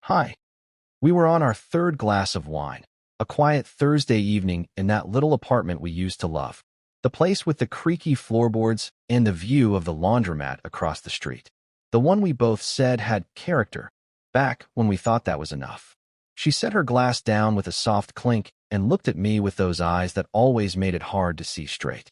Hi. We were on our third glass of wine, a quiet Thursday evening in that little apartment we used to love, the place with the creaky floorboards and the view of the laundromat across the street. The one we both said had character, back when we thought that was enough. She set her glass down with a soft clink and looked at me with those eyes that always made it hard to see straight.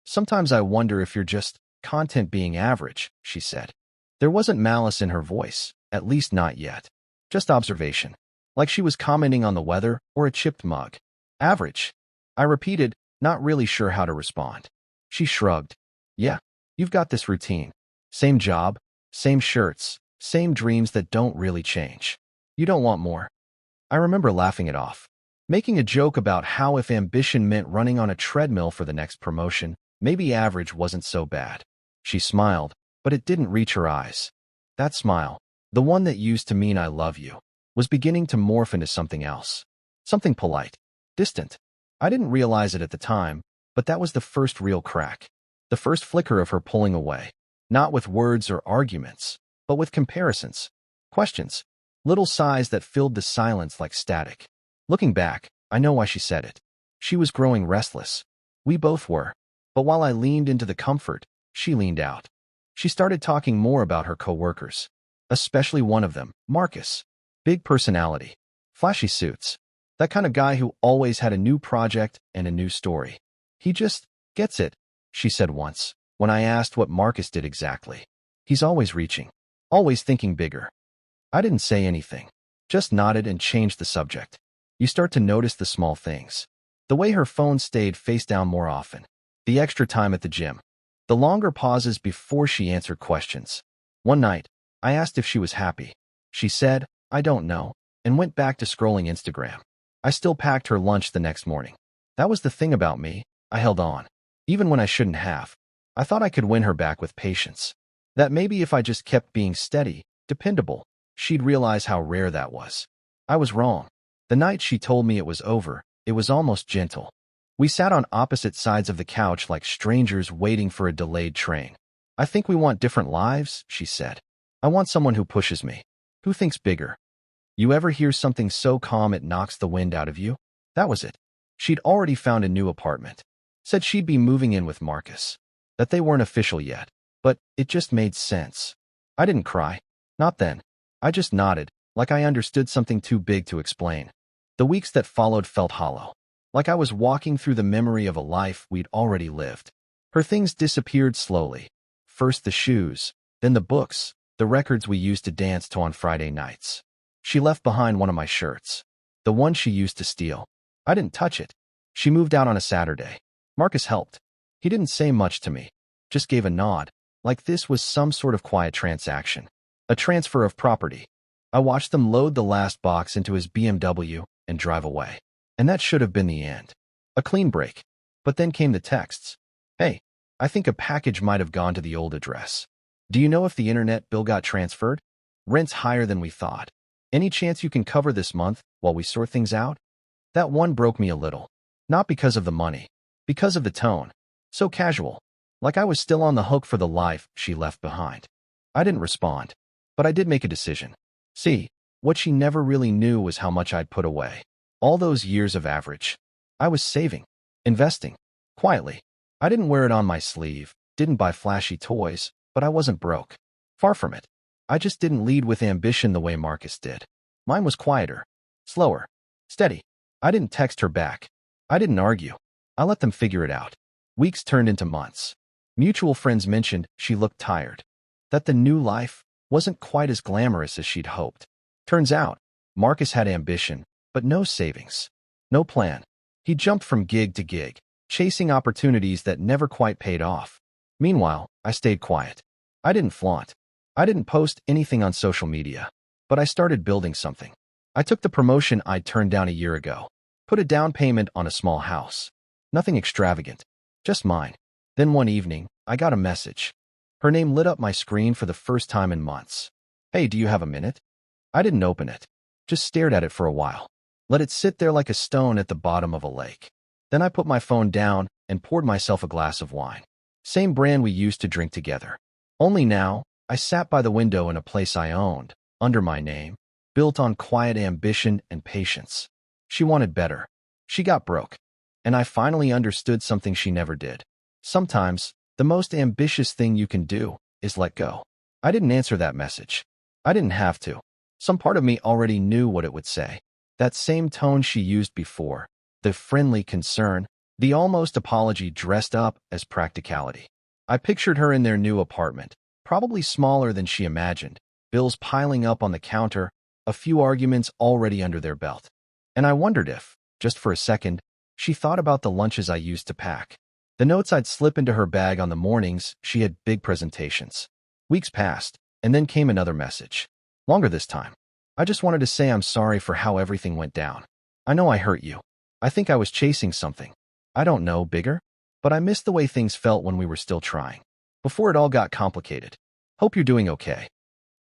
Sometimes I wonder if you're just content being average, she said. There wasn't malice in her voice, at least not yet. Just observation, like she was commenting on the weather or a chipped mug. Average, I repeated, not really sure how to respond. She shrugged. Yeah, you've got this routine. Same job, same shirts, same dreams that don't really change. You don't want more. I remember laughing it off, making a joke about how if ambition meant running on a treadmill for the next promotion, maybe average wasn't so bad. She smiled, but it didn't reach her eyes. That smile, the one that used to mean I love you, was beginning to morph into something else. Something polite, distant. I didn't realize it at the time, but that was the first real crack. The first flicker of her pulling away. Not with words or arguments, but with comparisons, questions, little sighs that filled the silence like static. Looking back, I know why she said it. She was growing restless. We both were. But while I leaned into the comfort, she leaned out. She started talking more about her coworkers, especially one of them, Marcus. Big personality, flashy suits, that kind of guy who always had a new project and a new story. He just gets it, she said once, when I asked what Marcus did exactly. He's always reaching, always thinking bigger. I didn't say anything, just nodded and changed the subject. You start to notice the small things. The way her phone stayed face down more often, the extra time at the gym, the longer pauses before she answered questions. One night, I asked if she was happy. She said, I don't know, and went back to scrolling Instagram. I still packed her lunch the next morning. That was the thing about me. I held on, even when I shouldn't have. I thought I could win her back with patience. That maybe if I just kept being steady, dependable, she'd realize how rare that was. I was wrong. The night she told me it was over, it was almost gentle. We sat on opposite sides of the couch like strangers waiting for a delayed train. I think we want different lives, she said. I want someone who pushes me, who thinks bigger. You ever hear something so calm it knocks the wind out of you? That was it. She'd already found a new apartment. Said she'd be moving in with Marcus. That they weren't official yet. But it just made sense. I didn't cry. Not then. I just nodded, like I understood something too big to explain. The weeks that followed felt hollow. Like I was walking through the memory of a life we'd already lived. Her things disappeared slowly. First the shoes, then the books, the records we used to dance to on Friday nights. She left behind one of my shirts. The one she used to steal. I didn't touch it. She moved out on a Saturday. Marcus helped. He didn't say much to me. Just gave a nod, like this was some sort of quiet transaction. A transfer of property. I watched them load the last box into his BMW and drive away. And that should have been the end. A clean break. But then came the texts. Hey, I think a package might have gone to the old address. Do you know if the internet bill got transferred? Rent's higher than we thought. Any chance you can cover this month while we sort things out? That one broke me a little. Not because of the money. Because of the tone. So casual. Like I was still on the hook for the life she left behind. I didn't respond. But I did make a decision. See, what she never really knew was how much I'd put away. All those years of average. I was saving. Investing. Quietly. I didn't wear it on my sleeve. Didn't buy flashy toys. But I wasn't broke. Far from it. I just didn't lead with ambition the way Marcus did. Mine was quieter. Slower. Steady. I didn't text her back. I didn't argue. I let them figure it out. Weeks turned into months. Mutual friends mentioned she looked tired. That the new life wasn't quite as glamorous as she'd hoped. Turns out, Marcus had ambition, but no savings. No plan. He jumped from gig to gig, chasing opportunities that never quite paid off. Meanwhile, I stayed quiet. I didn't flaunt. I didn't post anything on social media. But I started building something. I took the promotion I'd turned down a year ago. Put a down payment on a small house. Nothing extravagant. Just mine. Then one evening, I got a message. Her name lit up my screen for the first time in months. Hey, do you have a minute? I didn't open it. Just stared at it for a while. Let it sit there like a stone at the bottom of a lake. Then I put my phone down and poured myself a glass of wine. Same brand we used to drink together. Only now, I sat by the window in a place I owned, under my name. built on quiet ambition and patience. She wanted better. She got broke. And I finally understood something she never did. Sometimes, the most ambitious thing you can do is let go. I didn't answer that message. I didn't have to. Some part of me already knew what it would say. That same tone she used before, the friendly concern, the almost apology dressed up as practicality. I pictured her in their new apartment, probably smaller than she imagined, bills piling up on the counter, a few arguments already under their belt. And I wondered if, just for a second, she thought about the lunches I used to pack. The notes I'd slip into her bag on the mornings she had big presentations. Weeks passed, and then came another message. Longer this time. I just wanted to say I'm sorry for how everything went down. I know I hurt you. I think I was chasing something. I don't know, bigger? But I missed the way things felt when we were still trying. Before it all got complicated. Hope you're doing okay.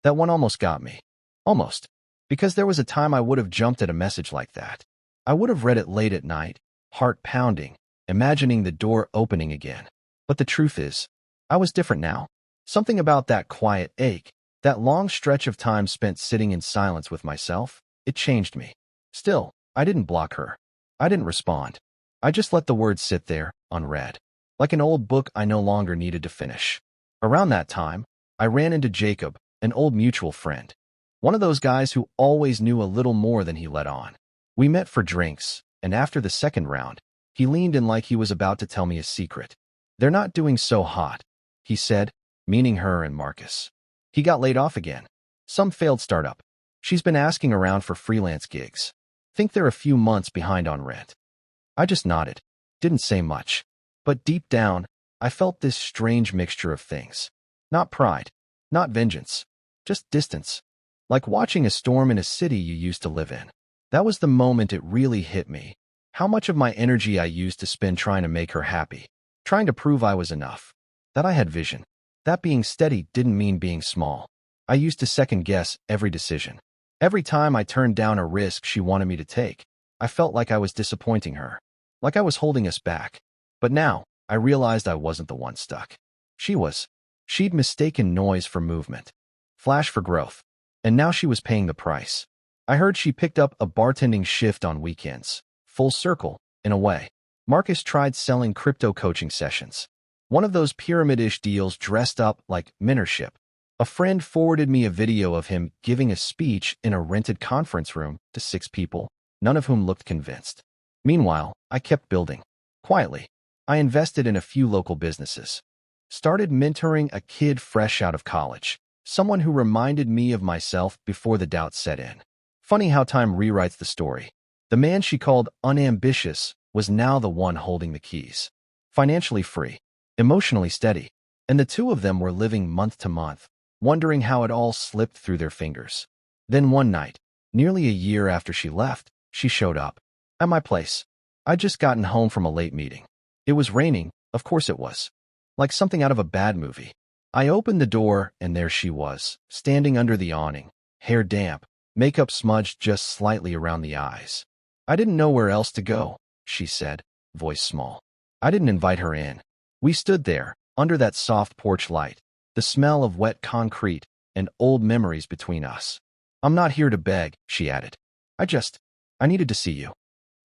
That one almost got me. Almost. Because there was a time I would have jumped at a message like that. I would have read it late at night, heart pounding, imagining the door opening again. But the truth is, I was different now. Something about that quiet ache, that long stretch of time spent sitting in silence with myself, it changed me. Still, I didn't block her. I didn't respond. I just let the words sit there, unread. Like an old book I no longer needed to finish. Around that time, I ran into Jacob, an old mutual friend. One of those guys who always knew a little more than he let on. We met for drinks, and after the second round, he leaned in like he was about to tell me a secret. They're not doing so hot, he said, meaning her and Marcus. He got laid off again. Some failed startup. She's been asking around for freelance gigs. Think they're a few months behind on rent. I just nodded. Didn't say much. But deep down, I felt this strange mixture of things. Not pride. Not vengeance. Just distance. Like watching a storm in a city you used to live in. That was the moment it really hit me. How much of my energy I used to spend trying to make her happy. Trying to prove I was enough. That I had vision. That being steady didn't mean being small. I used to second-guess every decision. Every time I turned down a risk she wanted me to take, I felt like I was disappointing her. Like I was holding us back. But now, I realized I wasn't the one stuck. She was. She'd mistaken noise for movement. Flash for growth. And now she was paying the price. I heard she picked up a bartending shift on weekends. Full circle, in a way. Marcus tried selling crypto coaching sessions. One of those pyramid-ish deals dressed up like mentorship. A friend forwarded me a video of him giving a speech in a rented conference room to 6 people, none of whom looked convinced. Meanwhile, I kept building. Quietly. I invested in a few local businesses. Started mentoring a kid fresh out of college. Someone who reminded me of myself before the doubt set in. Funny how time rewrites the story. The man she called unambitious was now the one holding the keys. Financially free. Emotionally steady. And the two of them were living month to month, wondering how it all slipped through their fingers. Then one night, nearly a year after she left, she showed up. At my place. I'd just gotten home from a late meeting. It was raining, of course it was. Like something out of a bad movie. I opened the door, and there she was, standing under the awning, hair damp, makeup smudged just slightly around the eyes. I didn't know where else to go, she said, voice small. I didn't invite her in. We stood there, under that soft porch light, the smell of wet concrete and old memories between us. I'm not here to beg, she added. I needed to see you.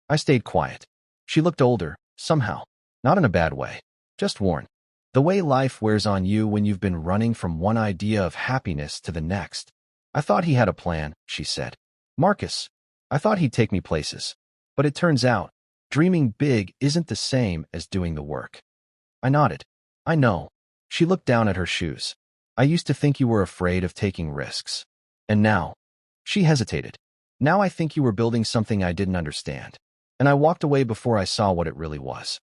I stayed quiet. She looked older, somehow. Not in a bad way. Just worn. The way life wears on you when you've been running from one idea of happiness to the next. I thought he had a plan, she said. Marcus. I thought he'd take me places. But it turns out, dreaming big isn't the same as doing the work. I nodded. I know. She looked down at her shoes. I used to think you were afraid of taking risks. And now. She hesitated. Now I think you were building something I didn't understand. And I walked away before I saw what it really was.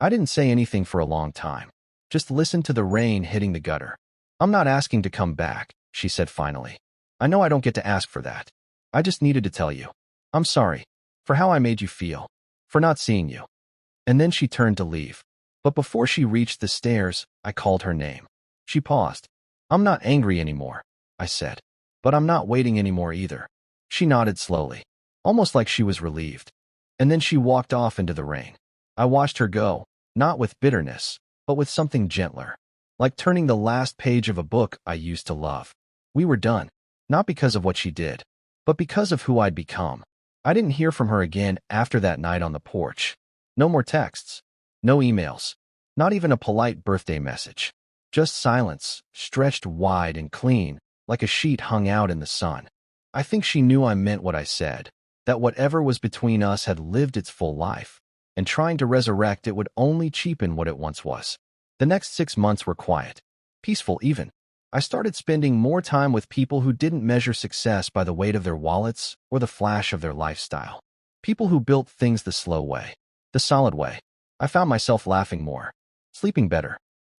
I didn't say anything for a long time. Just listened to the rain hitting the gutter. I'm not asking to come back, she said finally. I know I don't get to ask for that. I just needed to tell you. I'm sorry. For how I made you feel. For not seeing you. And then she turned to leave. But before she reached the stairs, I called her name. She paused. I'm not angry anymore, I said. But I'm not waiting anymore either. She nodded slowly. Almost like she was relieved. And then she walked off into the rain. I watched her go, not with bitterness, but with something gentler. Like turning the last page of a book I used to love. We were done. Not because of what she did, But because of who I'd become, I didn't hear from her again after that night on the porch. No more texts, no emails, not even a polite birthday message. Just silence, stretched wide and clean, like a sheet hung out in the sun. I think she knew I meant what I said, that whatever was between us had lived its full life, and trying to resurrect it would only cheapen what it once was. The next 6 months were quiet, peaceful even. I started spending more time with people who didn't measure success by the weight of their wallets or the flash of their lifestyle. People who built things the slow way, the solid way. I found myself laughing more, sleeping better.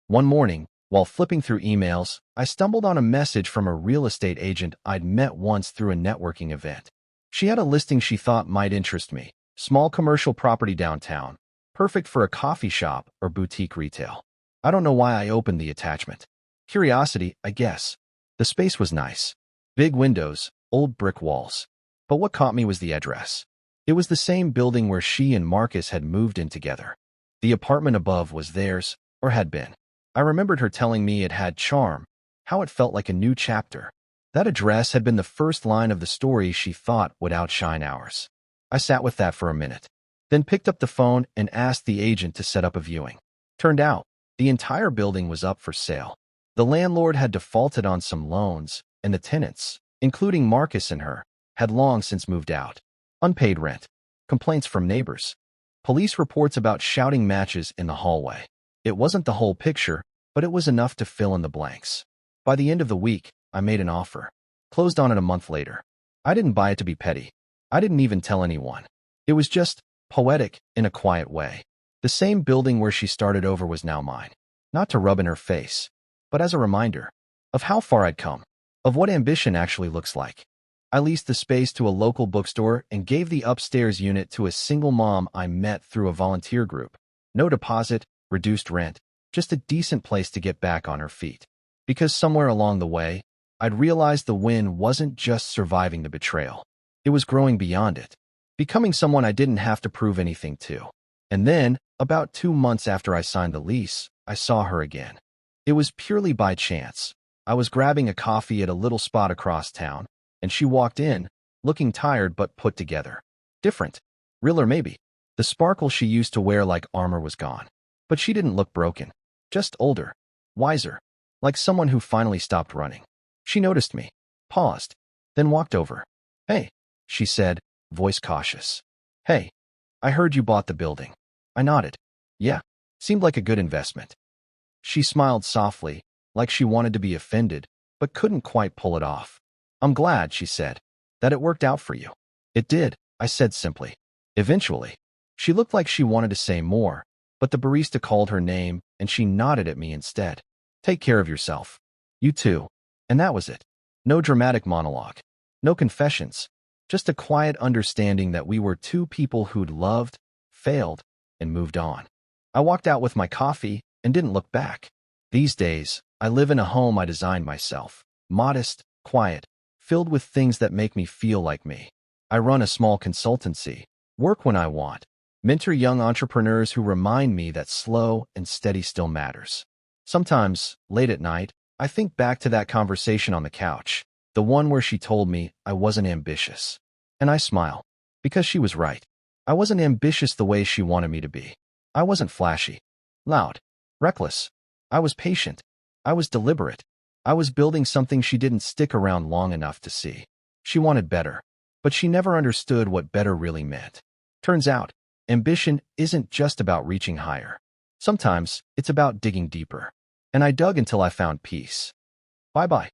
One morning, while flipping through emails, I stumbled on a message from a real estate agent I'd met once through a networking event. She had a listing she thought might interest me. Small commercial property downtown, perfect for a coffee shop or boutique retail. I don't know why I opened the attachment. Curiosity, I guess. The space was nice. Big windows, old brick walls. But what caught me was the address. It was the same building where she and Marcus had moved in together. The apartment above was theirs, or had been. I remembered her telling me it had charm, how it felt like a new chapter. That address had been the first line of the story she thought would outshine ours. I sat with that for a minute, then picked up the phone and asked the agent to set up a viewing. Turned out, the entire building was up for sale. The landlord had defaulted on some loans, and the tenants, including Marcus and her, had long since moved out. Unpaid rent, complaints from neighbors, police reports about shouting matches in the hallway. It wasn't the whole picture, but it was enough to fill in the blanks. By the end of the week, I made an offer. Closed on it a month later. I didn't buy it to be petty. I didn't even tell anyone. It was just poetic in a quiet way. The same building where she started over was now mine. Not to rub in her face, but as a reminder of how far I'd come, of what ambition actually looks like. I leased the space to a local bookstore and gave the upstairs unit to a single mom I met through a volunteer group. No deposit, reduced rent, just a decent place to get back on her feet. Because somewhere along the way, I'd realized the win wasn't just surviving the betrayal. It was growing beyond it, becoming someone I didn't have to prove anything to. And then, about 2 months after I signed the lease, I saw her again. It was purely by chance. I was grabbing a coffee at a little spot across town, and she walked in, looking tired but put together. Different. Realer maybe. The sparkle she used to wear like armor was gone. But she didn't look broken. Just older. Wiser. Like someone who finally stopped running. She noticed me. Paused. Then walked over. "Hey," she said, voice cautious. "Hey. I heard you bought the building." I nodded. "Yeah. Seemed like a good investment." She smiled softly, like she wanted to be offended, but couldn't quite pull it off. "I'm glad," she said, "that it worked out for you." "It did," I said simply. "Eventually." She looked like she wanted to say more, but the barista called her name, and she nodded at me instead. "Take care of yourself." "You too." And that was it. No dramatic monologue. No confessions. Just a quiet understanding that we were two people who'd loved, failed, and moved on. I walked out with my coffee and didn't look back. These days, I live in a home I designed myself. Modest, quiet, filled with things that make me feel like me. I run a small consultancy, work when I want, mentor young entrepreneurs who remind me that slow and steady still matters. Sometimes, late at night, I think back to that conversation on the couch, the one where she told me I wasn't ambitious. And I smile, because she was right. I wasn't ambitious the way she wanted me to be. I wasn't flashy, loud, reckless. I was patient. I was deliberate. I was building something she didn't stick around long enough to see. She wanted better, but she never understood what better really meant. Turns out, ambition isn't just about reaching higher. Sometimes, it's about digging deeper. And I dug until I found peace. Bye-bye.